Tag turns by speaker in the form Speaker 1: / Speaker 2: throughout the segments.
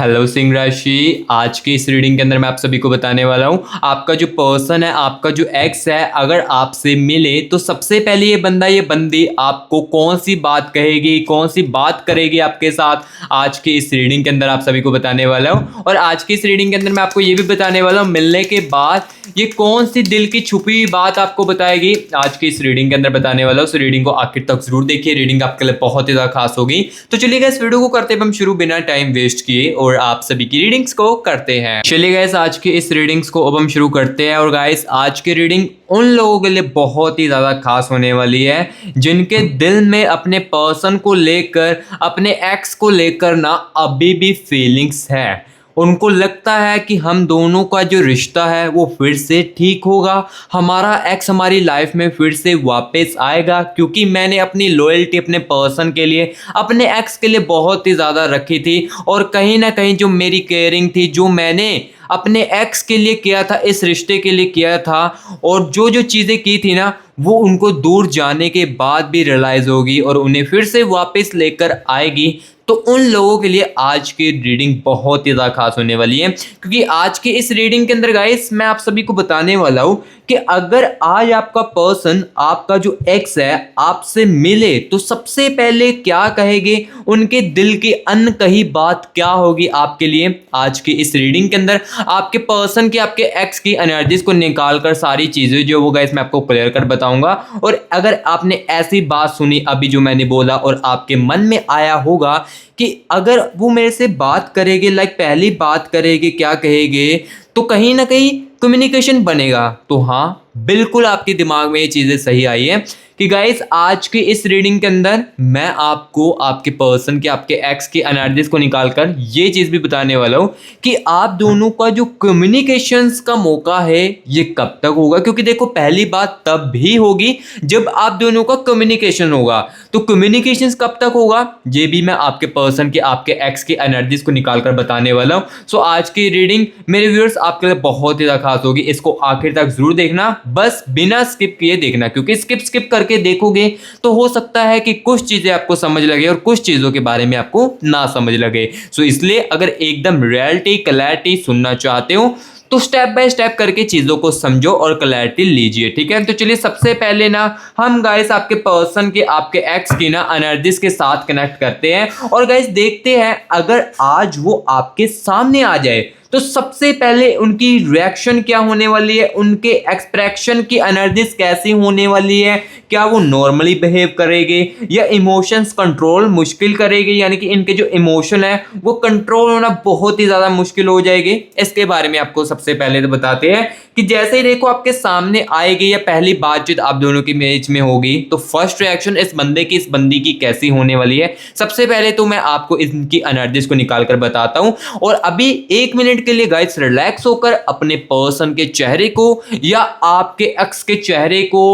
Speaker 1: Hello Singh राशि। आज की इस रीडिंग के अंदर मैं आप सभी को बताने वाला हूँ आपका जो पर्सन है, आपका जो एक्स है, अगर आपसे मिले तो सबसे पहले ये बंदा ये बंदी आपको कौन सी बात कहेगी, कौन सी बात करेगी आपके साथ, आज की इस रीडिंग के अंदर आप सभी को बताने वाला हूँ। और आज की इस रीडिंग के अंदर मैं आपको ये भी बताने वाला हूँ मिलने के बाद ये कौन सी दिल की छुपी हुई बात आपको बताएगी, आज की इस रीडिंग के अंदर बताने वाला हूँ। उस रीडिंग को आखिर तक जरूर देखिए, रीडिंग आपके लिए बहुत ही ज्यादा खास होगी। तो चलिए इस वीडियो को करते हैं हम शुरू बिना टाइम वेस्ट किए और आप सभी की रीडिंग्स को करते हैं। चलिए गाइस आज की इस रीडिंग्स को अब हम शुरू करते हैं। और गाइस आज की रीडिंग उन लोगों के लिए बहुत ही ज्यादा खास होने वाली है जिनके दिल में अपने पर्सन को लेकर, अपने एक्स को लेकर ना अभी भी फीलिंग्स है। उनको लगता है कि हम दोनों का जो रिश्ता है वो फिर से ठीक होगा, हमारा एक्स हमारी लाइफ में फिर से वापस आएगा, क्योंकि मैंने अपनी लॉयल्टी अपने पर्सन के लिए, अपने एक्स के लिए बहुत ही ज़्यादा रखी थी। और कहीं ना कहीं जो मेरी केयरिंग थी, जो मैंने अपने एक्स के लिए किया था, इस रिश्ते के लिए किया था, और जो जो चीज़ें की थी ना, वो उनको दूर जाने के बाद भी रियलाइज़ होगी और उन्हें फिर से वापस लेकर आएगी। तो उन लोगों के लिए आज की रीडिंग बहुत ही ज़्यादा खास होने वाली है, क्योंकि आज के इस रीडिंग के अंदर गाइस मैं आप सभी को बताने वाला हूँ कि अगर आज आपका पर्सन, आपका जो एक्स है, आपसे मिले तो सबसे पहले क्या कहेंगे, उनके दिल की अनकही बात क्या होगी आपके लिए। आज की इस रीडिंग के अंदर आपके पर्सन की, आपके एक्स की एनर्जीज को निकाल कर सारी चीज़ें जो वो गाइस मैं आपको क्लियर कर बताऊंगा। और अगर आपने ऐसी बात सुनी अभी जो मैंने बोला और आपके मन में आया होगा कि अगर वो मेरे से बात करेंगे, लाइक पहली बात करेंगे, क्या कहेंगे, तो कहीं ना कहीं कम्युनिकेशन बनेगा। तो हाँ, बिल्कुल आपके दिमाग में ये चीज़ें सही आई है कि गाइस आज की इस रीडिंग के अंदर मैं आपको आपके पर्सन के, आपके एक्स की एनर्जीज को निकालकर ये चीज़ भी बताने वाला हूँ कि आप दोनों का जो कम्युनिकेशंस का मौका है ये कब तक होगा। क्योंकि देखो, पहली बात तब भी होगी जब आप दोनों का कम्युनिकेशन होगा। तो कम्युनिकेशंस कब तक होगा ये भी मैं आपके पर्सन के, आपके एक्स की एनर्जीज को निकालकर बताने वाला हूँ। सो आज की रीडिंग मेरे व्यूअर्स आपके लिए बहुत ही ज़्यादा खास होगी। इसको आखिर तक जरूर देखना, बस बिना स्किप किए देखना, क्योंकि स्किप करके देखोगे तो हो सकता है कि कुछ चीजें आपको समझ लगे और कुछ चीजों के बारे में आपको ना समझ लगे। सो इसलिए अगर एकदम रियलिटी, क्लैरिटी सुनना चाहते हो तो स्टेप बाय स्टेप करके चीजों को समझो और क्लैरिटी लीजिए, ठीक है। तो चलिए सबसे पहले ना हम गाइस आपके पर्सन के, आपके एक्स की ना एनर्जीज के साथ कनेक्ट करते हैं और गाइस देखते हैं अगर आज वो आपके सामने आ जाए तो सबसे पहले उनकी रिएक्शन क्या होने वाली है, उनके एक्सप्रेशन की एनर्जीज कैसी होने वाली है। क्या वो नॉर्मली बिहेव करेंगे या इमोशंस कंट्रोल मुश्किल करेंगे, यानी कि इनके जो इमोशन है वो कंट्रोल होना बहुत ही ज़्यादा मुश्किल हो जाएगी। इसके बारे में आपको सबसे पहले तो बताते हैं कि जैसे ही देखो आपके सामने आएगी या पहली बातचीत आप दोनों की बीच में होगी तो फर्स्ट रिएक्शन इस बंदे की, इस बंदी की कैसी होने वाली है। सबसे पहले तो मैं आपको इनकी एनर्जीज को निकाल कर बताता हूँ और अभी 1 मिनट के लिए गाइस रिलैक्स होकर अपने पर्सन के चेहरे को या आपके एक्स के चेहरे को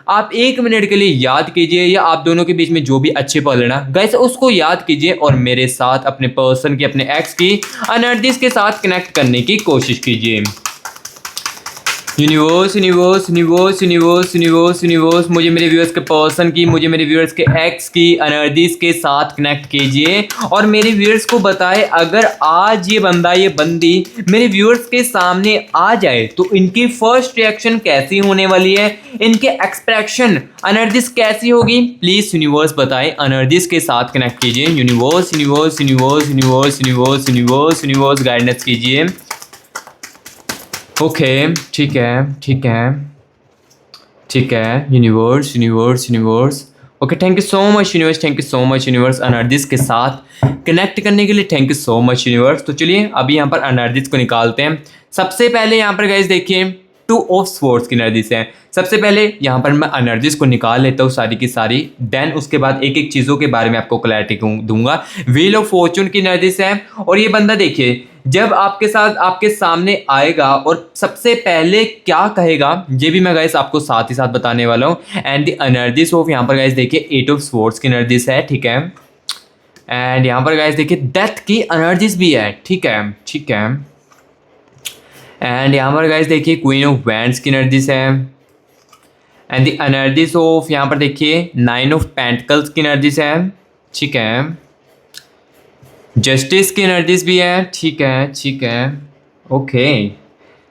Speaker 1: आप 1 मिनट के लिए याद कीजिए, या आप दोनों के बीच में जो भी अच्छे पल है ना गाइस उसको याद कीजिए और मेरे साथ अपने पर्सन की, अपने एक्स की एनर्जीज के साथ कनेक्ट करने की कोशिश कीजिए। Universe universe universe universe universe universe मुझे मेरे व्यूअर्स के पर्सन की, मुझे मेरे व्यूअर्स के एक्स की एनर्जीज के साथ कनेक्ट कीजिए और मेरे व्यूअर्स को बताएं अगर आज ये बंदा, ये बंदी मेरे व्यूअर्स के सामने आ जाए तो इनकी फर्स्ट रिएक्शन कैसी होने वाली है, इनके एक्सप्रेशन, एनर्जीज कैसी होगी। प्लीज यूनिवर्स बताएं, एनर्जीज के साथ कनेक्ट कीजिए। Universe universe universe universe universe universe universe guidance कीजिए। ओके, ठीक है ठीक है ठीक है। Universe universe universe okay, thank you so much universe, thank you so much universe energies के साथ कनेक्ट करने के लिए, thank you so much universe. तो चलिए अभी यहाँ पर एनर्जीज को निकालते हैं। सबसे पहले यहाँ पर गाइस देखिए 2 ऑफ स्वॉर्ड्स की एनर्जीज हैं। सबसे पहले यहाँ पर मैं एनर्जीज को निकाल लेता हूँ सारी की सारी, देन उसके बाद एक एक चीज़ों के बारे में आपको क्लैरिटी दूंगा। व्हील ऑफ फॉर्चून की एनर्जीज है और ये बंदा देखिए जब आपके साथ, आपके सामने आएगा और सबसे पहले क्या कहेगा ये भी मैं गाइस आपको साथ ही साथ बताने वाला हूँ। एंड द एनर्जीज ऑफ, यहाँ पर गाइस देखिए 8 ऑफ स्वॉर्ड्स की एनर्जीज है, ठीक है। एंड यहाँ पर गाइस देखिए डेथ की एनर्जीज भी है, ठीक है ठीक है। एंड यहाँ पर गाइस देखिए क्वीन ऑफ वैंड्स की एनर्जीज है। एंड द एनर्जीज ऑफ, यहाँ पर देखिए 9 ऑफ पेंटिकल्स की एनर्जीज है, ठीक है। जस्टिस की एनर्जीज भी है, ठीक है ठीक है, ओके।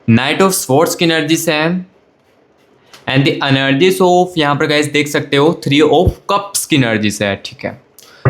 Speaker 1: नाइट ऑफ स्वॉर्ड्स की एनर्जीज है, एंड द एनर्जीज ऑफ, यहाँ पर गाइस देख सकते हो, थ्री ऑफ कप्स की एनर्जीज है, ठीक है।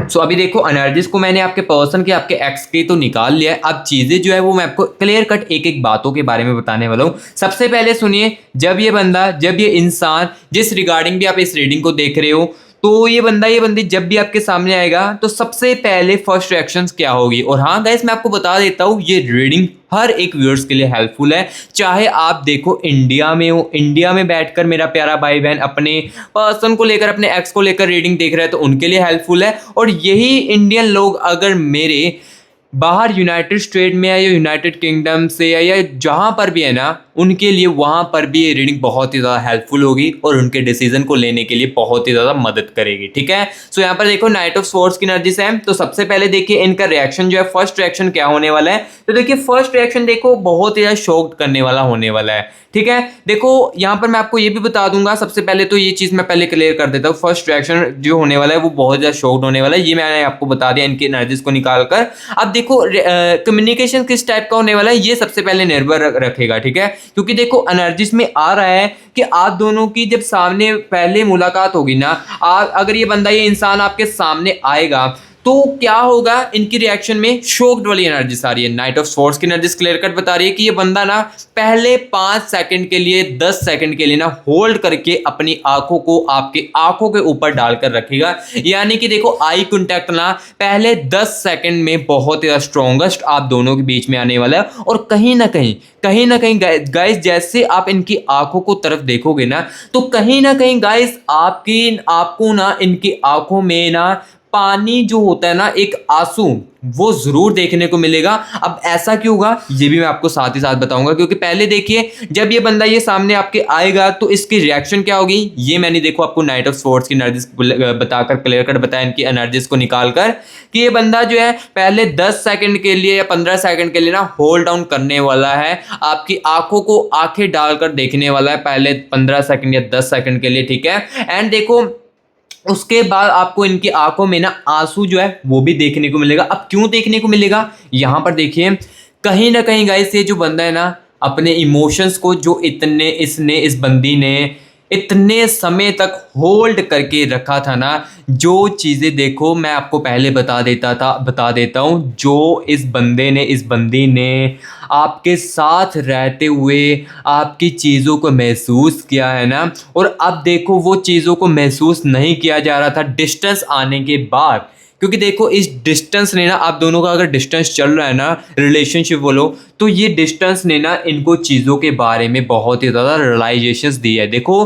Speaker 1: सो अभी देखो एनर्जीज को मैंने आपके पर्सन के, आपके एक्स के तो निकाल लिया है। अब चीजें जो है वो मैं आपको क्लियर कट एक एक बातों के बारे में बताने वाला हूँ। सबसे पहले सुनिए, जब ये बंदा, जब ये इंसान, जिस रिगार्डिंग भी आप इस रीडिंग को देख रहे हो, तो ये बंदा, ये बंदी जब भी आपके सामने आएगा तो सबसे पहले फर्स्ट रिएक्शंस क्या होगी। और हाँ गाइस, मैं आपको बता देता हूँ, ये रीडिंग हर एक व्यूअर्स के लिए हेल्पफुल है। चाहे आप देखो इंडिया में हो, इंडिया में बैठकर मेरा प्यारा भाई बहन अपने पर्सन को लेकर, अपने एक्स को लेकर रीडिंग देख रहे हैं तो उनके लिए हेल्पफुल है। और यही इंडियन लोग अगर मेरे बाहर यूनाइटेड स्टेट में है या यूनाइटेड किंगडम से है या जहाँ पर भी है ना, उनके लिए वहाँ पर भी ये रीडिंग बहुत ही ज़्यादा हेल्पफुल होगी और उनके डिसीजन को लेने के लिए बहुत ही ज़्यादा मदद करेगी, ठीक है। सो यहाँ पर देखो नाइट ऑफ स्वॉर्ड्स की एनर्जी है, तो सबसे पहले देखिए इनका रिएक्शन जो है, फर्स्ट रिएक्शन क्या होने वाला है। तो देखिए फर्स्ट रिएक्शन देखो बहुत ही ज़्यादा शॉक्ड करने वाला होने वाला है, ठीक है। देखो यहाँ पर मैं आपको ये भी बता दूंगा, सबसे पहले तो ये चीज़ मैं पहले क्लियर कर देता हूँ, फर्स्ट रिएक्शन जो होने वाला है वो बहुत ज़्यादा शॉक्ड होने वाला है, ये मैंने आपको बता दिया इनकी एनर्जीज को निकाल कर। अब देखो कम्युनिकेशन किस टाइप का होने वाला है, ये सबसे पहले निर्भर रखेगा, ठीक है। क्योंकि देखो एनर्जीज में आ रहा है कि आप दोनों की जब सामने पहले मुलाकात होगी ना, अगर ये बंदा, ये इंसान आपके सामने आएगा तो क्या होगा, इनकी रिएक्शन में शॉक्ड वाली एनर्जी आ रही है। नाइट ऑफ स्वॉर्ड्स की एनर्जी क्लियर कट बता रही है कि ये बंदा ना पहले 5 सेकंड के लिए, 10 सेकंड के लिए ना होल्ड करके अपनी आंखों को आपके आंखों के ऊपर डालकर रखेगा। यानी कि देखो आई कांटेक्ट ना पहले 10 सेकंड में बहुत ही स्ट्रॉन्गेस्ट आप दोनों के बीच में आने वाला है। और कहीं ना कहीं गाइस, जैसे आप इनकी आंखों को तरफ देखोगे ना, तो कहीं ना कहीं गाइस आपको ना इनकी आंखों में ना पानी जो होता है ना, एक आंसू, वो जरूर देखने को मिलेगा। अब ऐसा क्यों होगा ये भी मैं आपको साथ ही साथ बताऊंगा, क्योंकि पहले देखिए जब ये बंदा ये सामने आपके आएगा तो इसकी रिएक्शन क्या होगी, ये मैंने देखो आपको नाइट ऑफ स्वॉर्ड्स की एनर्जीज बताकर क्लियर कट बताया, इनकी एनर्जीज को निकाल कर, कि ये बंदा जो है पहले 10 सेकंड के लिए या 15 सेकंड के लिए ना होल्ड डाउन करने वाला है, आपकी आंखों को आंखें डालकर देखने वाला है पहले 15 सेकंड या 10 सेकंड के लिए, ठीक है। एंड देखो उसके बाद आपको इनकी आंखों में ना आंसू जो है वो भी देखने को मिलेगा। अब क्यों देखने को मिलेगा, यहां पर देखिए कहीं ना कहीं गाइस, ये जो बंदा है ना अपने इमोशंस को जो इस बंदी ने इतने समय तक होल्ड करके रखा था ना, जो चीज़ें देखो मैं आपको पहले बता देता हूँ, जो इस बंदी ने आपके साथ रहते हुए आपकी चीज़ों को महसूस किया है ना, और अब देखो वो चीज़ों को महसूस नहीं किया जा रहा था डिस्टेंस आने के बाद। क्योंकि देखो इस डिस्टेंस ने ना, आप दोनों का अगर डिस्टेंस चल रहा है ना, रिलेशनशिप बोलो, तो ये डिस्टेंस ने ना इनको चीज़ों के बारे में बहुत ही ज़्यादा रियलाइजेशंस दी है। देखो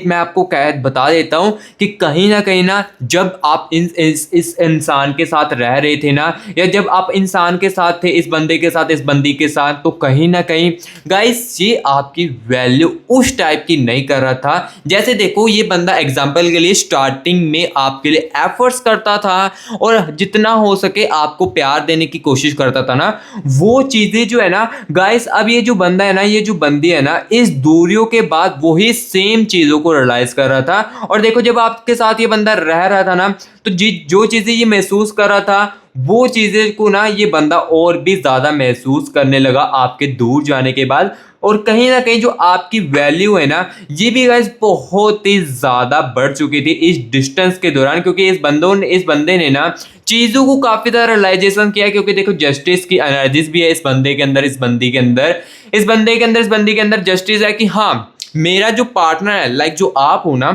Speaker 1: मैं आपको बता देता हूँ कि कहीं ना जब आप इस इंसान के साथ रह रहे थे ना, या जब आप इंसान के साथ थे, इस बंदे के साथ, इस बंदी के साथ, तो कहीं ना कहीं गाइस ये आपकी वैल्यू उस टाइप की नहीं कर रहा था। जैसे देखो ये बंदा एग्जाम्पल के लिए स्टार्टिंग में आपके लिए एफर्ट्स करता था और जितना हो सके आपको प्यार देने की कोशिश करता था ना, वो चीजें जो है ना गाइस, अब ये जो बंदा है ना, ये जो बंदी है ना, इस दूरियों के बाद वही सेम चीजों को रियलाइज कर रहा था। और देखो जब आपके साथ ये बंदा रह रहा था ना, तो जो चीजें ये महसूस कर रहा था, वो चीजें को ना ये बंदा और भी ज्यादा महसूस करने लगा आपके दूर जाने के बाद। और कहीं ना कहीं जो आपकी वैल्यू है ना, ये भी गाइस बहुत ही ज्यादा बढ़ चुकी थी इस डिस्टेंस के दौरान, क्योंकि इस बंदे ने ना चीजों को काफी ज्यादा रियलाइजेशन किया। क्योंकि देखो जस्टिस की एनर्जीज भी है इस बंदे के अंदर, इस बंदी के अंदर जस्टिस है कि हाँ मेरा जो पार्टनर है, लाइक जो आप हो ना,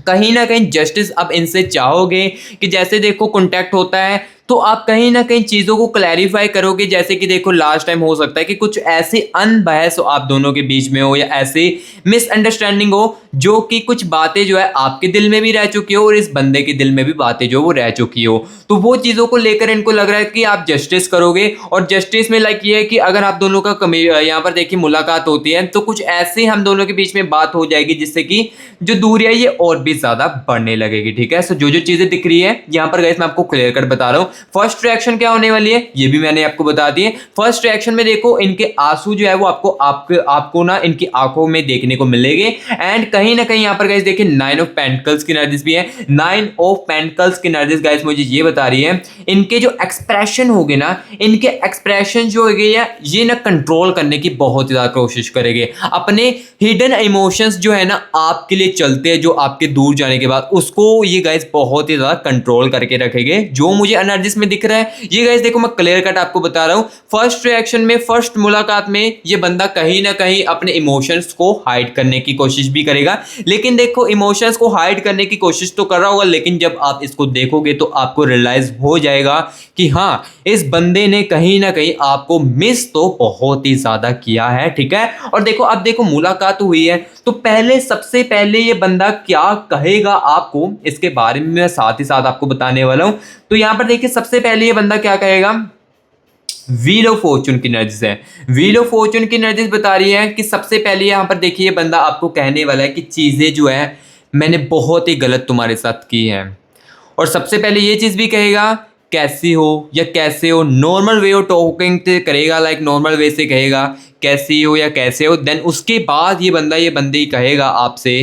Speaker 1: कहीं ना कहीं जस्टिस अब इनसे चाहोगे कि जैसे देखो कांटेक्ट होता है तो आप कहीं ना कहीं चीज़ों को क्लैरिफाई करोगे। जैसे कि देखो लास्ट टाइम हो सकता है कि कुछ ऐसी अनबहस हो आप दोनों के बीच में हो, या ऐसी मिसअंडरस्टैंडिंग हो जो कि कुछ बातें जो है आपके दिल में भी रह चुकी हो और इस बंदे के दिल में भी बातें जो वो रह चुकी हो। तो वो चीज़ों को लेकर इनको लग रहा है कि आप जस्टिस करोगे। और जस्टिस में लाइक ये है कि अगर आप दोनों का यहाँ पर देखिए मुलाकात होती है तो कुछ ऐसे हम दोनों के बीच में बात हो जाएगी जिससे कि जो दूरियां ये और भी ज़्यादा बढ़ने लगेगी, ठीक है। सो जो चीज़ें दिख रही है यहाँ पर गाइस मैं आपको क्लियर कट बता रहा हूँ। फर्स्ट रिएक्शन क्या होने वाली है ये भी मैंने आपको बता दिए। फर्स्ट रिएक्शन में देखो इनके आंसू जो है वो आपको ना इनकी आंखों में देखने को मिलेंगे। एंड कहीं ना कहीं यहाँ पर गाइस देखिए 9 ऑफ पेंटिकल्स की एनर्जीज भी है। 9 ऑफ पेंटिकल्स की एनर्जीज गाइस मुझे ये बता रही है इनके जो एक्सप्रेशन होंगे ना, इनके एक्सप्रेशन जो होंगे ये ना कंट्रोल करने की बहुत ज्यादा कोशिश करेंगे। अपने हिडन इमोशंस जो है ना आपके लिए चलते हैं, जो आपके दूर जाने के बाद उसको ये गाइस बहुत ही ज्यादा कंट्रोल करके रखेंगे। जो मुझे एनर्जीज में दिख रहा है ये गाइस देखो मैं क्लियर कट आपको बता रहा हूं। फर्स्ट रिएक्शन में, फर्स्ट मुलाकात में ये बंदा कहीं ना कहीं अपने इमोशंस को हाइड करने की कोशिश भी करेगा। लेकिन देखो इमोशंस को हाइड करने की कोशिश तो कर रहा होगा, लेकिन जब आप इसको देखोगे तो आपको रियलाइज हो जाएगा कि हाँ इस बंदे ने कहीं ना कहीं आपको मिस तो बहुत ही ज्यादा किया है। ठीक है, और देखो अब देखो मुलाकात हुई है तो पहले सबसे पहले ये बंदा क्या कहेगा आपको इसके बारे में मैं साथ ही साथ आपको बताने वाला हूं। तो यहां पर देखिए सबसे पहले ये बंदा क्या कहेगा, व्हील ऑफ फॉर्चून की एनर्जीज है। व्हील ऑफ फॉर्चून की एनर्जीज बता रही है कि सबसे पहले यहां पर देखिए बंदा आपको कहने वाला है कि चीजें जो है मैंने बहुत ही गलत तुम्हारे साथ की है। और सबसे पहले ये चीज भी कहेगा कैसी हो या कैसे हो, नॉर्मल वे ऑफ टॉकिंग से करेगा, लाइक नॉर्मल वे से कहेगा कैसी हो या कैसे हो। देन उसके बाद ये बंदे ही कहेगा आपसे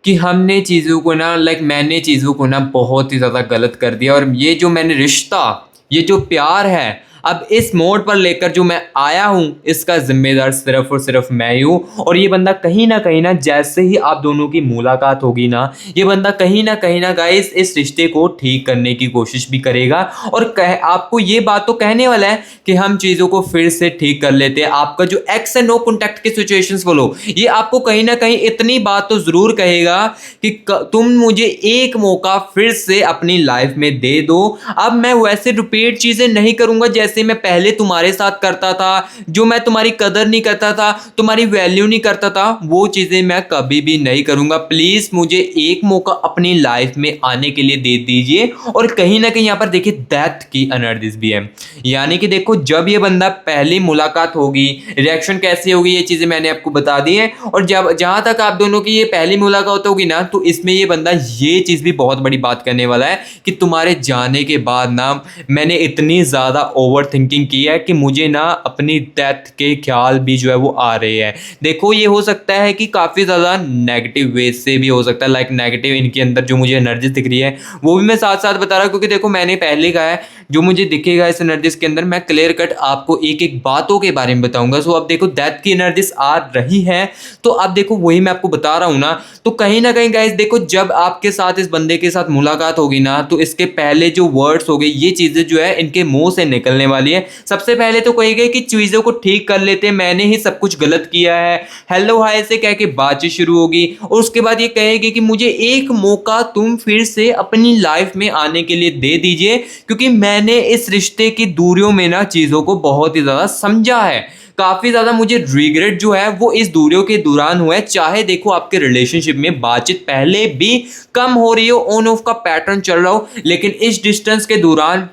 Speaker 1: कि हमने चीज़ों को ना मैंने चीज़ों को ना बहुत ही ज़्यादा गलत कर दिया, और ये जो मैंने रिश्ता, ये जो प्यार है अब इस मोड़ पर लेकर जो मैं आया हूं इसका जिम्मेदार सिर्फ और सिर्फ मैं ही हूं। और ये बंदा कहीं ना जैसे ही आप दोनों की मुलाकात होगी ना ये बंदा कहीं ना गाइस इस रिश्ते को ठीक करने की कोशिश भी करेगा। और आपको ये बात तो कहने वाला है कि हम चीज़ों को फिर से ठीक कर लेते हैं। आपका जो एक्स एंड नो कॉन्टैक्ट की सिचुएशंस बोलो, ये आपको कहीं ना कहीं इतनी बात तो जरूर कहेगा कि तुम मुझे एक मौका फिर से अपनी लाइफ में दे दो। अब मैं वैसे रिपीट चीजें नहीं करूंगा जैसे मैं पहले तुम्हारे साथ करता था, जो मैं तुम्हारी कदर नहीं करता था, तुम्हारी वैल्यू नहीं करता था, वो चीजें मैं कभी भी नहीं करूंगा। प्लीज मुझे एक मौका अपनी लाइफ में आने के लिए दे दीजिए। और कहीं ना कहीं यहां पर देखिए डेथ की एनर्जीज भी है, यानी कि देखो जब ये बंदा पहली मुलाकात होगी रिएक्शन कैसी होगी ये चीजें मैंने आपको बता दी है। और जब जहां तक आप दोनों की ये पहली मुलाकात होगी ना तो इसमें ये बंदा ये चीज भी बहुत बड़ी बात करने वाला है कि तुम्हारे जाने के बाद ना मैंने इतनी ज्यादा ओवर थिंकिंग की है कि मुझे ना अपनी डेथ के ख्याल भी जो है वो आ रहे हैं। देखो ये हो सकता है कि काफी ज्यादा नेगेटिव वे से भी हो सकता है, लाइक नेगेटिव इनके अंदर जो मुझे एनर्जी दिख रही है वो भी मैं साथ साथ बता रहा हूं, क्योंकि देखो मैंने पहले कहा है जो मुझे दिखेगा इस एनर्जीज के अंदर मैं क्लियर कट आपको एक एक बातों के बारे में बताऊंगा। सो अब देखो डेथ की एनर्जीज आ रही है तो अब देखो वही मैं आपको बता रहा हूं ना। तो कहीं ना कहीं गाइस देखो जब आपके साथ इस बंदे के साथ मुलाकात होगी ना तो इसके पहले जो वर्ड्स हो गए ये चीजें जो है इनके मुंह से निकलने वाली है। सबसे पहले तो कहेगा कि चीजों को ठीक कर लेते हैं, मैंने ही सब कुछ गलत किया है, हेलो हाय से कह के बातचीत शुरू होगी। और उसके बाद ये कहेगी कि मुझे एक मौका तुम फिर से अपनी लाइफ में आने के लिए दे दीजिए, क्योंकि मैंने इस रिश्ते की दूरियों में ना चीजों को बहुत ही ज्यादा समझा है। काफी ज्यादा मुझे रिग्रेट जो है वो इस दूरियों के दौरान हुआ है। चाहे देखो आपके रिलेशनशिप में बातचीत पहले भी कम हो रही हो, ऑन ऑफ का पैटर्न चल रहा हो, लेकिन इस डिस्टेंस के दौरान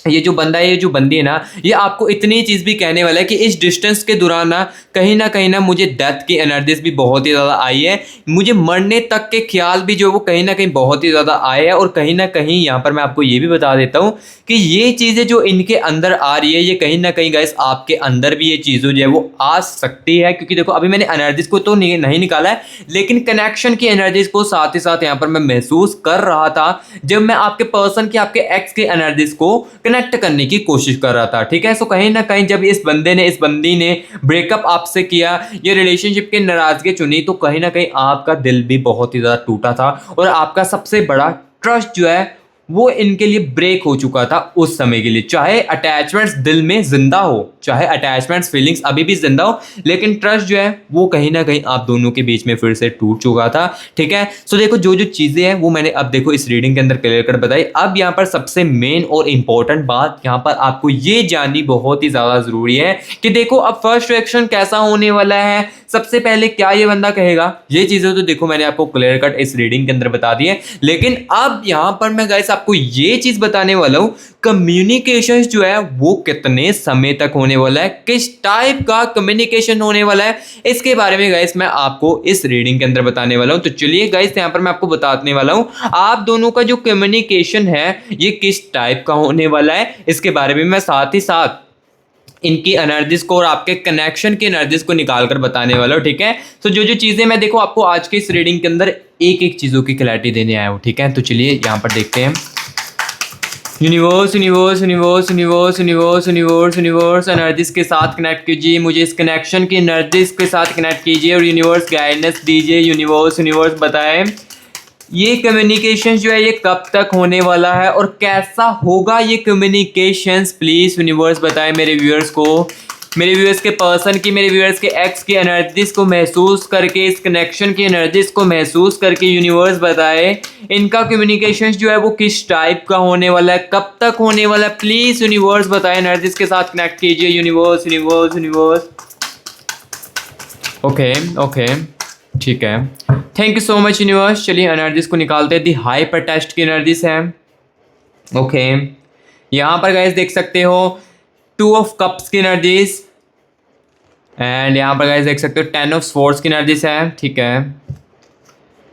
Speaker 1: ये जो बंदा है, ये जो बंदी है ना, ये आपको इतनी चीज भी कहने वाला है कि इस डिस्टेंस के दौरान ना कहीं ना मुझे डेथ की एनर्जीज भी बहुत ही ज्यादा आई है। मुझे मरने तक के ख्याल भी जो वो कहीं ना कहीं बहुत ही ज्यादा आए हैं। और कहीं ना कहीं यहाँ पर मैं आपको ये भी बता देता हूँ कि ये चीजें जो इनके अंदर आ रही है ये कहीं ना कहीं गाइस आपके अंदर भी ये चीजें जो है वो आ सकती है। क्योंकि देखो अभी मैंने एनर्जीज को तो नहीं निकाला है, लेकिन कनेक्शन की एनर्जीज को साथ ही साथ यहाँ पर मैं महसूस कर रहा था जब मैं आपके पर्सन की, आपके एक्स के एनर्जीज को कनेक्ट करने की कोशिश कर रहा था। ठीक है, सो कहीं ना कहीं जब इस बंदी ने ब्रेकअप आपसे किया, ये रिलेशनशिप के नाराजगी चुनी, तो कहीं ना कहीं आपका दिल भी बहुत ही ज्यादा टूटा था और आपका सबसे बड़ा ट्रस्ट जो है वो इनके लिए ब्रेक हो चुका था उस समय के लिए। चाहे अटैचमेंट्स दिल में जिंदा हो, चाहे अटैचमेंट्स फीलिंग्स अभी भी जिंदा हो, लेकिन ट्रस्ट जो है वो कहीं ना कहीं आप दोनों के बीच में फिर से टूट चुका था। ठीक है, सो देखो जो जो चीजें हैं वो मैंने अब देखो इस रीडिंग के अंदर क्लियर कर बताई। अब यहाँ पर सबसे मेन और इंपॉर्टेंट बात यहाँ पर आपको ये जाननी बहुत ही ज्यादा जरूरी है कि देखो अब फर्स्ट रिएक्शन कैसा होने वाला है। सबसे पहले क्या ये बंदा कहेगा, ये चीजें तो देखो मैंने आपको क्लियर कट इस रीडिंग के अंदर बता दी है, लेकिन अब यहाँ पर मैं गाइस आपको ये चीज बताने वाला हूँ कम्युनिकेशन जो है वो कितने समय तक होने वाला है, किस टाइप का कम्युनिकेशन होने वाला है, इसके बारे में गाइस मैं आपको इस रीडिंग के अंदर बताने वाला हूं। तो चलिए गाइस यहाँ पर मैं आपको बताने वाला हूं आप दोनों का जो कम्युनिकेशन है ये किस टाइप का होने वाला है, इसके बारे में मैं साथ ही साथ इनकी एनर्जीज को और आपके कनेक्शन की एनर्जीज को निकाल कर बताने वाला हूं। ठीक है, तो जो जो चीजें मैं देखो आपको आज के इस रीडिंग के अंदर एक एक चीजों की क्लैरिटी देने आया हूं। ठीक है, तो चलिए यहाँ पर देखते हैं। Universe universe universe universe universe universe universe energies के साथ कनेक्ट कीजिए, मुझे इस कनेक्शन की एनर्जीज के साथ कनेक्ट कीजिए और यूनिवर्स गाइडेंस दीजिए। यूनिवर्स यूनिवर्स बताएं ये कम्युनिकेशन जो है ये कब तक होने वाला है और कैसा होगा ये कम्युनिकेशंस, प्लीज यूनिवर्स बताएं मेरे व्यूअर्स को, मेरे व्यूअर्स के पर्सन की, मेरे व्यूअर्स के एक्स की एनर्जीज को महसूस करके, इस कनेक्शन की एनर्जीज को महसूस करके यूनिवर्स बताए इनका कम्युनिकेशन जो है वो किस टाइप का होने वाला है, कब तक होने वाला है, प्लीज यूनिवर्स बताए, एनर्जीज के साथ कनेक्ट कीजिए। Universe universe universe okay okay ठीक है, thank you so much universe. चलिए एनर्जीज को निकालते हैं। दी हाइपर टेस्ट की एनर्जीज है। ओके, यहाँ पर गाइस देख सकते हो 2 ऑफ कप्स की एनर्जीज एंड यहाँ पर गाइस देख सकते हो 10 ऑफ स्वॉर्ड्स की एनर्जीज है। ठीक है,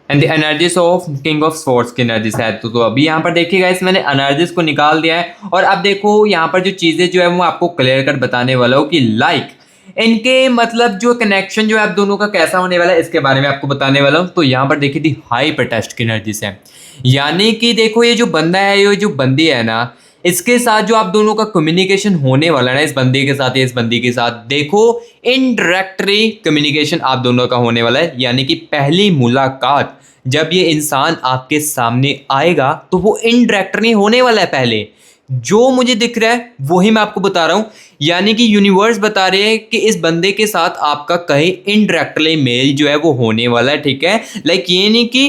Speaker 1: and the energies of king of swords की एनर्जीज है। तो अभी यहाँ पर देखिए गाइस मैंने एनर्जीज को निकाल दिया है और अब देखो यहाँ पर जो चीजें जो है वो आपको क्लियर कर बताने वाला हूँ कि लाइक इनके मतलब जो कनेक्शन जो है आप दोनों का कैसा होने वाला है इसके बारे में आपको बताने वाला हूँ। तो यहाँ पर देखिए दी हाइपर टेस्ट की एनर्जीज है, यानी कि देखो ये जो बंदा है, ये जो बंदी है ना, इसके साथ जो आप दोनों का कम्युनिकेशन होने वाला है ना, इस बंदे के साथ या इस बंदी के साथ, देखो इनडायरेक्टली कम्युनिकेशन आप दोनों का होने वाला है। यानी कि पहली मुलाकात जब ये इंसान आपके सामने आएगा तो वो इनडायरेक्टली होने वाला है। पहले जो मुझे दिख रहा है वही मैं आपको बता रहा हूं, यानी कि यूनिवर्स बता रहे हैं कि इस बंदे के साथ आपका कहीं इनडायरेक्टली मेल जो है वो होने वाला है। ठीक है, लाइक ये नहीं कि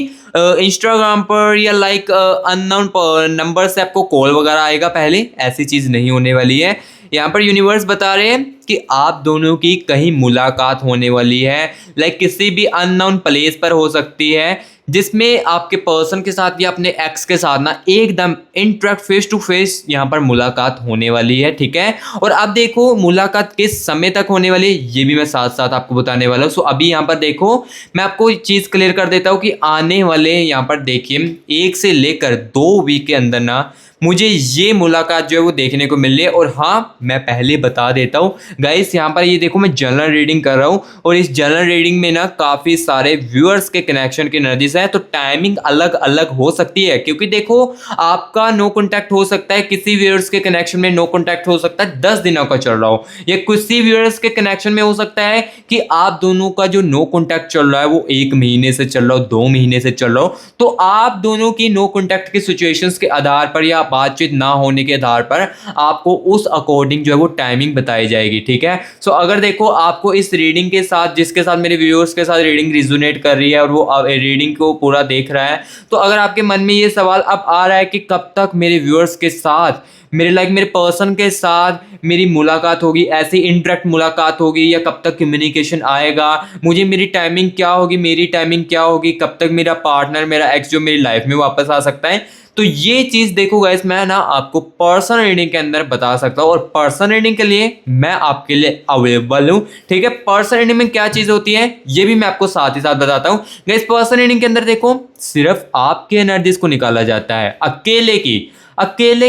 Speaker 1: इंस्टाग्राम पर या लाइक अननोन नंबर से आपको कॉल वगैरह आएगा, पहले ऐसी चीज नहीं होने वाली है। यहाँ पर यूनिवर्स बता रहे हैं कि आप दोनों की कहीं मुलाकात होने वाली है, लाइक किसी भी अननोन प्लेस पर हो सकती है, जिसमें आपके पर्सन के साथ या अपने एक्स के साथ ना एकदम इंटरेक्ट फेस टू फेस यहाँ पर मुलाकात होने वाली है। ठीक है, और अब देखो मुलाकात किस समय तक होने वाली है ये भी मैं साथ साथ आपको बताने वाला हूँ। सो अभी यहाँ पर देखो मैं आपको चीज़ क्लियर कर देता हूँ कि आने वाले यहाँ पर देखिए 1 से लेकर 2 वीक के अंदर ना मुझे ये मुलाकात जो है वो देखने को मिल रही है। और हाँ मैं पहले बता देता हूँ गाइस, यहाँ पर ये देखो मैं जनरल रीडिंग कर रहा हूँ और इस जनरल रीडिंग में ना काफ़ी सारे व्यूअर्स के कनेक्शन की एनर्जीज है, तो टाइमिंग अलग अलग हो सकती है, क्योंकि देखो आपका नो कॉन्टैक्ट हो सकता है, किसी व्यूअर्स के कनेक्शन में नो कॉन्टैक्ट हो सकता है 10 दिनों का चल रहा हो, या किसी व्यूअर्स के कनेक्शन में हो सकता है कि आप दोनों का जो नो कॉन्टैक्ट चल रहा है वो 1 महीने से चल रहा हो, 2 महीने से चल रहा हो। तो आप दोनों की नो कॉन्टैक्ट की सिचुएशंस के आधार पर या बातचीत ना होने के आधार पर आपको उस अकॉर्डिंग जो है वो टाइमिंग बताई जाएगी। ठीक है, सो अगर देखो आपको इस रीडिंग के साथ, जिसके साथ मेरे व्यूअर्स के साथ रीडिंग रिजोनेट कर रही है और वो रीडिंग को पूरा देख रहा है, तो अगर आपके मन में ये सवाल अब आ रहा है कि कब तक मेरे व्यूअर्स के साथ, मेरे पर्सन के साथ मेरी मुलाकात होगी, ऐसी इंटरेक्ट मुलाकात होगी, या कब तक कम्युनिकेशन आएगा, मुझे मेरी टाइमिंग क्या होगी, मेरी टाइमिंग क्या होगी, कब तक मेरा पार्टनर, मेरा एक्स जो मेरी लाइफ में वापस आ सकता है, तो ये चीज देखो गाइस मैं ना आपको पर्सन रीडिंग के अंदर बता सकता हूँ और पर्सन रीडिंग के लिए मैं आपके लिए अवेलेबल हूँ। ठीक है, पर्सन रीडिंग में क्या चीज होती है ये भी मैं आपको साथ ही साथ बताता हूँ गाइस। पर्सन रीडिंग के अंदर देखो सिर्फ आपके एनर्जीज को निकाला जाता है, अकेले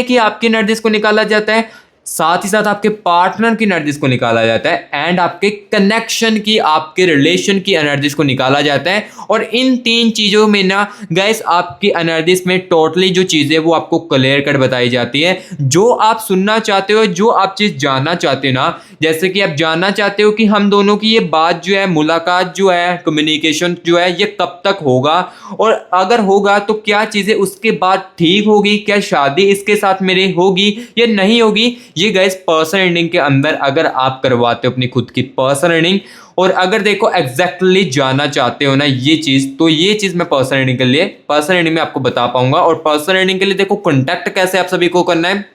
Speaker 1: की आपकी एनर्जीज को निकाला जाता है, साथ ही साथ आपके पार्टनर की एनर्जीज को निकाला जाता है, एंड आपके कनेक्शन की, आपके रिलेशन की एनर्जीज को निकाला जाता है। और इन 3 चीजों में ना गाइस आपकी एनर्जीज में टोटली जो चीजें वो आपको क्लियर कट बताई जाती है, जो आप सुनना चाहते हो, जो आप चीज जानना चाहते हो ना, जैसे कि आप जानना चाहते हो कि हम दोनों की ये बात जो है, मुलाकात जो है, कम्युनिकेशन जो है, ये कब तक होगा, और अगर होगा तो क्या चीजें उसके बाद ठीक होगी, क्या शादी इसके साथ मेरे होगी या नहीं होगी। ये गाइस पर्सन रीडिंग के अंदर अगर आप करवाते हो अपनी खुद की पर्सन रीडिंग, और अगर देखो एग्जैक्टली जानना चाहते हो ना ये चीज, तो ये चीज मैं पर्सन रीडिंग के लिए, पर्सन रीडिंग में आपको बता पाऊंगा। और पर्सन रीडिंग के लिए देखो कॉन्टैक्ट कैसे आप सभी को करना है,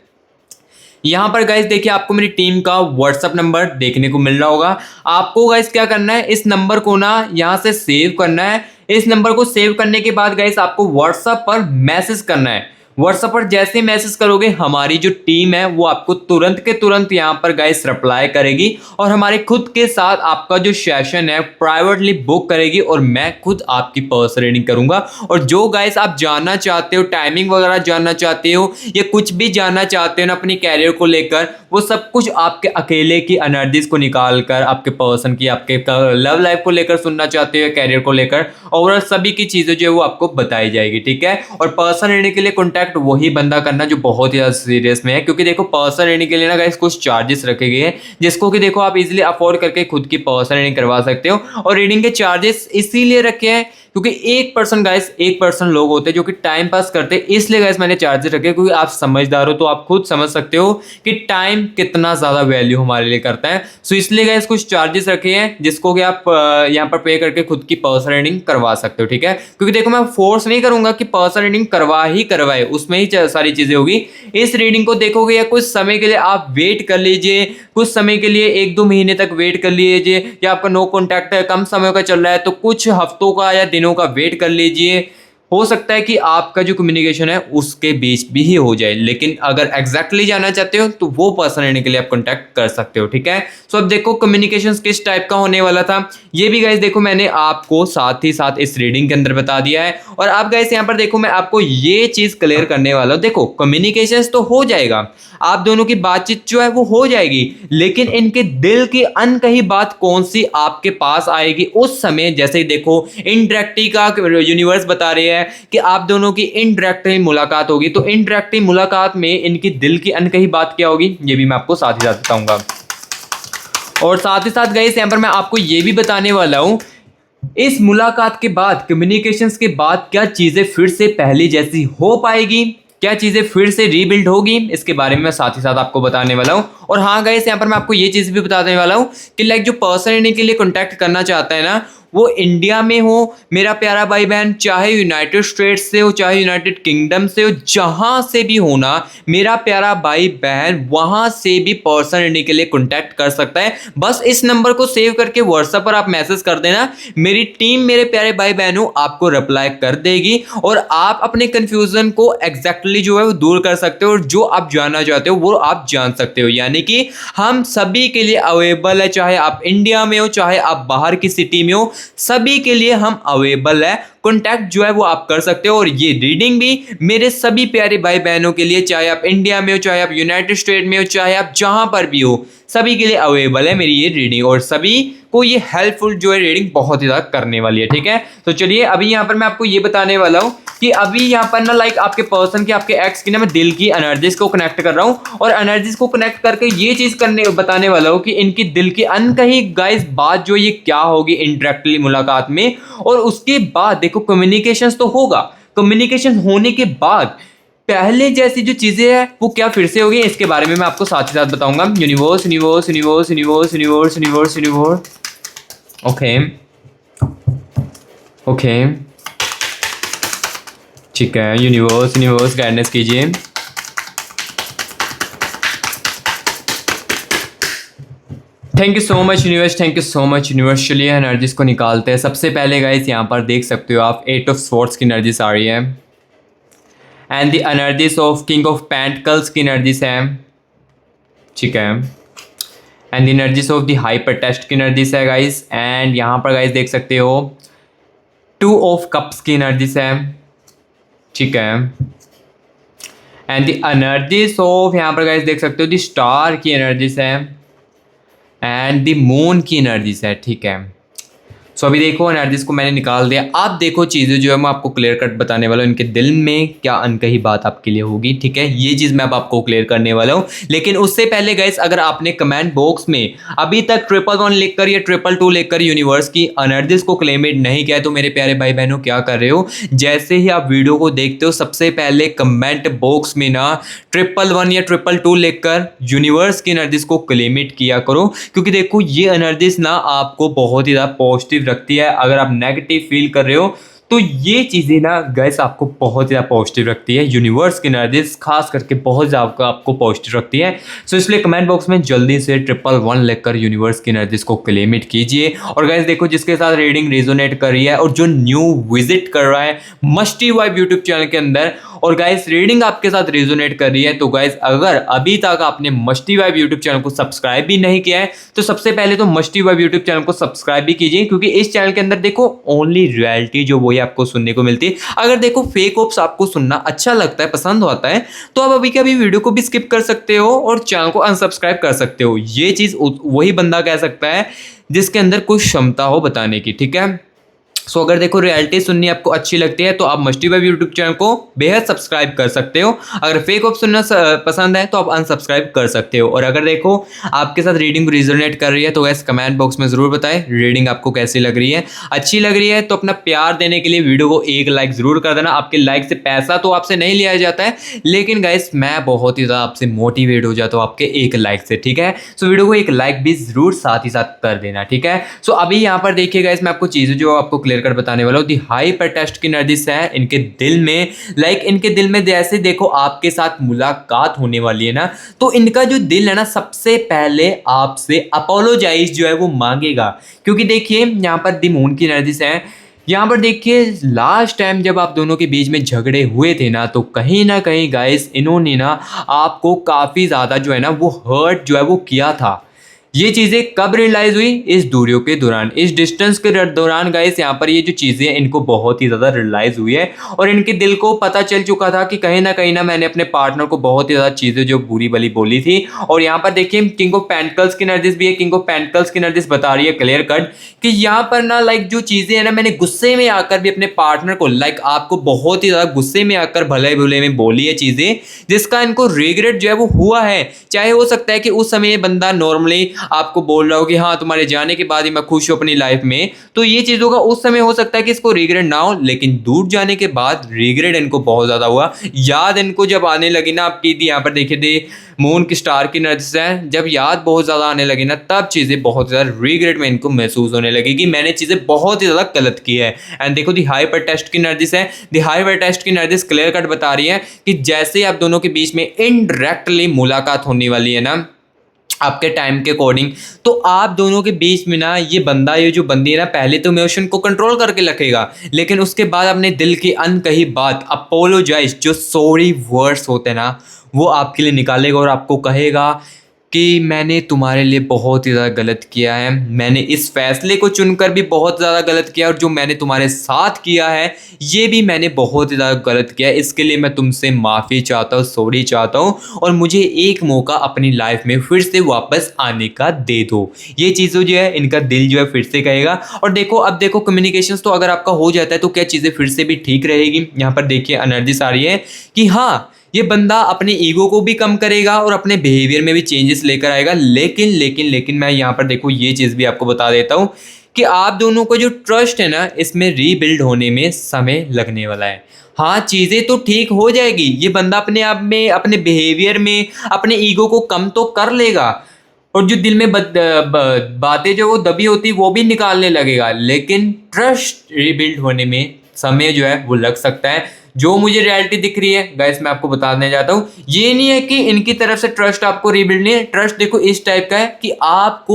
Speaker 1: यहाँ पर गाइस देखिए आपको मेरी टीम का व्हाट्सअप नंबर देखने को मिल रहा होगा। आपको गाइस क्या करना है, इस नंबर को ना यहाँ से सेव करना है। इस नंबर को सेव करने के बाद गाइस आपको व्हाट्सएप पर मैसेज करना है। व्हाट्सएप पर जैसे मैसेज करोगे हमारी जो टीम है वो आपको तुरंत के तुरंत यहाँ पर गाइस रिप्लाई करेगी और हमारे खुद के साथ आपका जो सेशन है प्राइवेटली बुक करेगी और मैं खुद आपकी पर्सनल रीडिंग करूंगा। और जो गाइस आप जानना चाहते हो, टाइमिंग वगैरह जानना चाहते हो या कुछ भी जानना चाहते हो ना अपनी कैरियर को लेकर, वो सब कुछ आपके अकेले की एनर्जीज को निकाल कर आपके पर्सन की, आपके लव लाइफ को लेकर सुनना चाहते हो, कैरियर को लेकर, और सभी की चीजें जो है वो आपको बताई जाएगी, ठीक है। और पर्सन रीडिंग के लिए कॉन्टैक्ट वही बंदा करना जो बहुत ही ज्यादा सीरियस में है, क्योंकि देखो पर्सन रीडिंग के लिए ना गाइस कुछ चार्जेस रखे गए हैं जिसको कि देखो आप इजीली अफोर्ड करके खुद की पर्सन रीडिंग करवा सकते हो। और रीडिंग के चार्जेस इसीलिए रखे हैं क्योंकि एक पर्सन लोग होते हैं जो कि टाइम पास करते हैं, इसलिए गाइस मैंने चार्जेस रखे, क्योंकि आप समझदार हो तो आप खुद समझ सकते हो कि टाइम कितना ज्यादा वैल्यू हमारे लिए करता है। सो इसलिए गाइस कुछ चार्जेस रखे हैं जिसको कि आप यहाँ पर पे करके खुद की पर्सनल रीडिंग करवा सकते हो, ठीक है। क्योंकि देखो मैं फोर्स नहीं करूंगा कि पर्सनल रीडिंग करवाए, उसमें ही सारी चीजें होगी। इस रीडिंग को देखोगे या कुछ समय के लिए आप वेट कर लीजिए, कुछ समय के लिए 1-2 महीने तक वेट कर लीजिए, या आपका नो कॉन्टैक्ट है, कम समय का चल रहा है तो कुछ हफ्तों का या दिनों का वेट कर लीजिए। हो सकता है कि आपका जो कम्युनिकेशन है उसके बीच भी ही हो जाए, लेकिन अगर एग्जैक्टली जानना चाहते हो तो वो पर्सन रहने के लिए आप कॉन्टैक्ट कर सकते हो, ठीक है। सो अब देखो कम्युनिकेशन किस टाइप का होने वाला था ये भी गाइस देखो मैंने आपको साथ ही साथ इस रीडिंग के अंदर बता दिया है। और आप गाइस यहाँ पर देखो मैं आपको ये चीज क्लियर करने वाला हूँ। देखो कम्युनिकेशन तो हो जाएगा, आप दोनों की बातचीत जो है वो हो जाएगी, लेकिन इनके दिल की अनकही बात कौन सी आपके पास आएगी उस समय। जैसे ही देखो इनडायरेक्टली का यूनिवर्स बता रहे हैं कि आप दोनों की इनडायरेक्टली मुलाकात होगी, तो इनडायरेक्टली मुलाकात में इनकी दिल की अनकही बात क्या होगी ये भी मैं आपको साथ ही साथ बताऊंगा। और साथ ही साथ गाइस यहाँ पर मैं आपको ये भी बताने वाला हूं इस मुलाकात के बाद, कम्युनिकेशंस के बाद क्या चीजें फिर से पहले जैसी हो पाएगी, क्या चीजें फिर से रीबिल्ड होगी, इसके बारे में मैं साथ ही साथ आपको बताने वाला हूं। और हाँ गाइस यहाँ पर मैं आपको ये चीज भी बताने वाला हूं कि लाइक जो पर्सन इन्हीं के लिए कॉन्टैक्ट करना चाहता है ना, वो इंडिया में हो मेरा प्यारा भाई बहन, चाहे यूनाइटेड स्टेट्स से हो, चाहे यूनाइटेड किंगडम से हो, जहां से भी हो ना मेरा प्यारा भाई बहन, वहां से भी पर्सन इंडिया के लिए कॉन्टैक्ट कर सकता है। बस इस नंबर को सेव करके व्हाट्सएप पर आप मैसेज कर देना, मेरी टीम मेरे प्यारे भाई बहनों आपको रिप्लाई कर देगी और आप अपने कंफ्यूजन को एग्जैक्टली जो है वो दूर कर सकते हो और जो आप जानना चाहते हो वो आप जान सकते हो। यानी कि हम सभी के लिए अवेलेबल है, चाहे आप इंडिया में हो चाहे आप बाहर की सिटी में हो, सभी के लिए हम अवेलेबल है। कॉन्टैक्ट जो है वो आप कर सकते हो। और ये रीडिंग भी मेरे सभी प्यारे भाई बहनों के लिए, चाहे आप इंडिया में हो चाहे आप यूनाइटेड स्टेट में हो चाहे आप जहां पर भी हो, सभी के लिए अवेलेबल है मेरी ये रीडिंग और सभी को ये हेल्पफुल जो है रीडिंग बहुत ही ज्यादा करने वाली है, ठीक है। तो चलिए अभी यहाँ पर मैं आपको ये बताने वाला हूँ कि अभी यहाँ पर ना लाइक आपके पर्सन की, आपके एक्स की ना मैं दिल की एनर्जीज को कनेक्ट कर रहा हूँ और एनर्जीज को कनेक्ट करके ये चीज बताने वाला हूँ कि इनकी दिल की अनकही गाइस बात जो ये क्या होगी इंडायरेक्टली मुलाकात में। और उसके बाद देखो कम्युनिकेशन तो होगा, कम्युनिकेशन होने के बाद पहले जैसी जो चीजें हैं वो क्या फिर से होगी, इसके बारे में मैं आपको साथ ही साथ बताऊंगा। Universe universe universe universe universe universe universe okay okay ठीक है, यूनिवर्स यूनिवर्स गाइडेंस कीजिए। Thank you so much universe, thank you so much universe. चलिए एनर्जीज को निकालते हैं। सबसे पहले गाइस यहाँ पर देख सकते हो आप 8 ऑफ स्वॉर्ड्स की एनर्जीज आ रही है and the energies of king of pentacles की एनर्जीज है, ठीक है, and the energies of the hyper test की एनर्जीज है गाइस। एंड यहाँ पर गाइस देख सकते हो 2 ऑफ कप्स की एनर्जीज है, ठीक है, एंड द एनर्जीज ऑफ यहाँ पर गाइस देख सकते हो द स्टार की एनर्जीज है एंड द मून की एनर्जीज है, ठीक है। सो अभी देखो एनर्जीज को मैंने निकाल दिया। आप देखो चीज़ें जो है मैं आपको क्लियर कट बताने वाला हूँ, इनके दिल में क्या अनकही बात आपके लिए होगी, ठीक है, ये चीज़ मैं अब आपको क्लियर करने वाला हूँ। लेकिन उससे पहले गाइस अगर आपने कमेंट बॉक्स में अभी तक 111 लिखकर या 222 लिखकर यूनिवर्स की एनर्जीज को क्लेमेट नहीं किया है तो मेरे प्यारे भाई बहनों क्या कर रहे हो, जैसे ही आप वीडियो को देखते हो सबसे पहले कमेंट बॉक्स में ना 111 या 222 लिखकर यूनिवर्स की एनर्जीज को क्लेमेट किया करो, क्योंकि देखो ये एनर्जीज ना आपको बहुत ही ज़्यादा पॉजिटिव रखती है। अगर आप नेगेटिव फील कर रहे हो तो ये चीज़ें ना गाइस आपको बहुत ज़्यादा पॉजिटिव रखती है। यूनिवर्स की एनर्जीज खास करके बहुत ज़्यादा आपको पॉजिटिव रखती है। सो इसलिए कमेंट बॉक्स में जल्दी से 111 लिखकर यूनिवर्स की एनर्जीज को क्लेम इट कीजिए। और गाइस देखो जिसके साथ रीडिंग रेजोनेट कर रही है और जो न्यू विजिट कर रहा है मस्टी वाइब यूट्यूब चैनल के अंदर, और गाइस रीडिंग आपके साथ रेजोनेट कर रही है तो गाइस अगर अभी तक आपने मस्ती वाइब यूट्यूब चैनल को सब्सक्राइब भी नहीं किया है तो सबसे पहले तो मस्ती वाइब यूट्यूब चैनल को सब्सक्राइब भी कीजिए, क्योंकि इस चैनल के अंदर देखो ओनली रियलिटी जो वही आपको सुनने को मिलती है। अगर देखो फेक ओप्स आपको सुनना अच्छा लगता है, पसंद होता है, तो आप अभी के अभी वीडियो को भी स्किप कर सकते हो और चैनल को अनसब्सक्राइब कर सकते हो। ये चीज वही बंदा कह सकता है जिसके अंदर कुछ क्षमता हो बताने की, ठीक है। सो अगर देखो रियलिटी सुननी आपको अच्छी लगती है तो आप मस्ती वाइब यूट्यूब चैनल को बेहद सब्सक्राइब कर सकते हो। अगर फेक ऑफ सुनना पसंद है तो आप अनसब्सक्राइब कर सकते हो। और अगर देखो आपके साथ रीडिंग रिजोनेट कर रही है तो गैस कमेंट बॉक्स में जरूर बताएं रीडिंग आपको कैसी लग रही है। अच्छी लग रही है तो अपना प्यार देने के लिए वीडियो को एक लाइक जरूर कर देना। आपके लाइक से पैसा तो आपसे नहीं लिया जाता है, लेकिन गाइस मैं बहुत ही ज़्यादा आपसे मोटिवेट हो जाता हूँ आपके एक लाइक से, ठीक है। सो वीडियो को एक लाइक भी जरूर साथ ही साथ कर देना, ठीक है। सो अभी यहाँ पर देखिए गाइस मैं आपको चीज़ें जो आपको क्लियर कर बताने वाला हूँ। दी हाइपर टेस्ट की नर्जिस है, इनके दिल में इनके दिल में जैसे देखो आपके साथ मुलाकात होने वाली है ना, तो इनका जो दिल है ना सबसे पहले आपसे अपोलोजाइज जो है वो मांगेगा। क्योंकि देखिए यहाँ पर दी मून की नर्जिस है, यहाँ पर देखिए लास्ट टाइम जब आप दोनों के बीच में झगड़े हुए थे ना, तो कहीं ना कहीं गाइस इन्होंने ना आपको काफ़ी ज़्यादा जो है ना वो हर्ट जो है वो किया था। ये चीज़ें कब रियलाइज हुई? इस दूरियों के दौरान, इस डिस्टेंस के दौरान गाइस यहाँ पर ये जो चीज़ें हैं इनको बहुत ही ज़्यादा रियलाइज हुई है और इनके दिल को पता चल चुका था कि कहीं ना मैंने अपने पार्टनर को बहुत ही ज़्यादा चीज़ें जो बुरी भली बोली थी। और यहाँ पर देखिए किंग ऑफ पेंटिकल्स की नर्जिस भी है। किंग ऑफ पेंटिकल्स की नर्जिस बता रही है क्लियर कट कि यहाँ पर ना जो चीज़ें हैं ना मैंने गुस्से में आकर भी अपने पार्टनर को आपको बहुत ही ज़्यादा गुस्से में आकर भले भले में बोली है चीज़ें, जिसका इनको रिग्रेट जो है वो हुआ है। चाहे हो सकता है कि उस समय बंदा नॉर्मली आपको बोल रहा हो कि हाँ तुम्हारे जाने के बाद ही मैं खुश हूँ अपनी लाइफ में, तो ये चीज़ों का उस समय हो सकता है कि इसको रिग्रेट ना हो, लेकिन दूर जाने के बाद रिग्रेट इनको बहुत ज़्यादा हुआ। याद इनको जब आने लगी ना आपकी यहाँ पर देखिए दे मून की स्टार की नर्जिस है, जब याद बहुत ज़्यादा आने लगी ना तब चीज़ें बहुत ज़्यादा रिग्रेट में इनको महसूस होने लगी कि मैंने चीज़ें बहुत ही ज़्यादा गलत की है। एंड देखो दी हाइपर टेस्ट की नर्जिस है, दी हाइपर टेस्ट की नर्जिस क्लियर कट बता रही है कि जैसे आप दोनों के बीच में इनडायरेक्टली मुलाकात होने वाली है ना आपके टाइम के अकॉर्डिंग, तो आप दोनों के बीच में ना ये बंदा ये जो बंदी है ना पहले तो इमोशन को कंट्रोल करके रखेगा, लेकिन उसके बाद अपने दिल की अनकही बात अपोलोजाइज जो सॉरी वर्ड्स होते हैं ना वो आपके लिए निकालेगा और आपको कहेगा कि मैंने तुम्हारे लिए बहुत ही ज़्यादा गलत किया है, मैंने इस फैसले को चुनकर भी बहुत ज़्यादा गलत किया और जो मैंने तुम्हारे साथ किया है ये भी मैंने बहुत ही ज़्यादा गलत किया है। इसके लिए मैं तुमसे माफ़ी चाहता हूँ, सॉरी चाहता हूँ और मुझे एक मौका अपनी लाइफ में फिर से वापस आने का दे दो। ये चीज़ों जो है इनका दिल जो है फिर से कहेगा। और देखो अब देखो कम्युनिकेशन तो अगर आपका हो जाता है तो क्या चीज़ें फिर से भी ठीक रहेगी। यहाँ पर देखिए एनर्जीज आ रही है कि हाँ ये बंदा अपने ईगो को भी कम करेगा और अपने बिहेवियर में भी चेंजेस लेकर आएगा। लेकिन मैं यहाँ पर देखो ये चीज़ भी आपको बता देता हूँ कि आप दोनों को जो ट्रस्ट है ना इसमें रीबिल्ड होने में समय लगने वाला है। हाँ चीज़ें तो ठीक हो जाएगी, ये बंदा अपने आप में अपने बिहेवियर में अपने ईगो को कम तो कर लेगा और जो दिल में बातें जो वो दबी होती वो भी निकालने लगेगा, लेकिन ट्रस्ट रीबिल्ड होने में समय जो है वो लग सकता है। जो मुझे रियलिटी दिख रही है गाइस मैं आपको बताने जाता हूँ, ये नहीं है कि इनकी तरफ से ट्रस्ट आपको रीबिल्ड नहीं है। ट्रस्ट देखो इस टाइप का है कि आप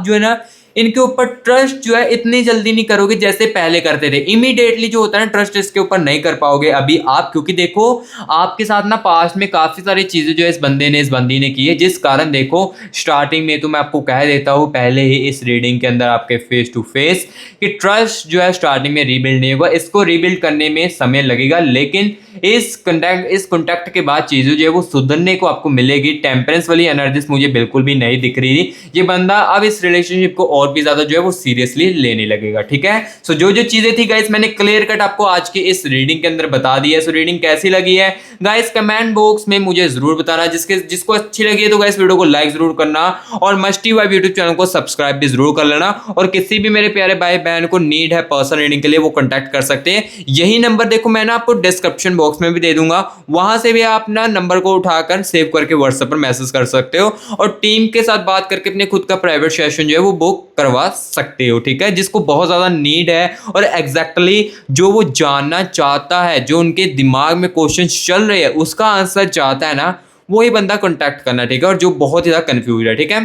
Speaker 1: जो है ना इनके ऊपर ट्रस्ट जो है इतनी जल्दी नहीं करोगे जैसे पहले करते थे। इमीडिएटली जो होता है ना ट्रस्ट इसके ऊपर नहीं कर पाओगे अभी आप, क्योंकि देखो आपके साथ ना पास्ट में काफ़ी सारी चीज़ें जो है इस बंदी ने की है, जिस कारण देखो स्टार्टिंग में तो मैं आपको कह देता हूँ पहले ही इस रीडिंग के अंदर आपके फेस टू फेस कि ट्रस्ट जो है स्टार्टिंग में रीबिल्ड नहीं होगा, इसको रीबिल्ड करने में समय लगेगा। लेकिन इस कॉन्टैक्ट के बाद चीज़ें जो है वो सुधरने को आपको मिलेगी। टेम्परेंस वाली एनर्जीज मुझे बिल्कुल भी नहीं दिख रही थी। ये बंदा अब इस रिलेशनशिप को और भी ज्यादा जो है वो सीरियसली लेने लगेगा, ठीक है। सो जो चीजें थी गाइस मैंने क्लियर कट आपको आज की इस रीडिंग के अंदर बता दी है। सो रीडिंग कैसी लगी है गाइस कमेंट बॉक्स में मुझे जरूर बताना। जिसको अच्छी लगी है तो गाइस वीडियो को लाइक जरूर करना और मस्ती वाइब यूट्यूब चैनल को सब्सक्राइब भी जरूर कर लेना। और किसी भी मेरे प्यारे भाई बहन को नीड है पर्सनल रीडिंग के लिए वो कॉन्टैक्ट कर सकते हैं। यही नंबर देखो मैं ना आपको डिस्क्रिप्शन बॉक्स में भी दे दूंगा, वहां से भी आप ना नंबर को उठाकर सेव करके व्हाट्सएप पर मैसेज कर सकते हो और टीम के साथ बात करके अपने खुद का प्राइवेट सेशन जो है वो बुक करवा सकते हो, ठीक है। जिसको बहुत ज्यादा नीड है और एग्जैक्टली जो वो जानना चाहता है, जो उनके दिमाग में क्वेश्चन चल रहे हैं उसका आंसर चाहता है ना, वही बंदा कॉन्टैक्ट करना, ठीक है। और जो बहुत ही ज्यादा कंफ्यूज है, ठीक है,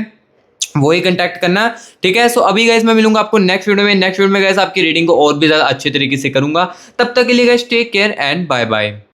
Speaker 1: वही कंटैक्ट करना, ठीक है। सो अभी गाइस मैं मिलूंगा आपको नेक्स्ट वीडियो में गाइस आपकी रीडिंग को और भी ज्यादा अच्छे तरीके से करूंगा। तब तक के लिए guys take care and bye bye.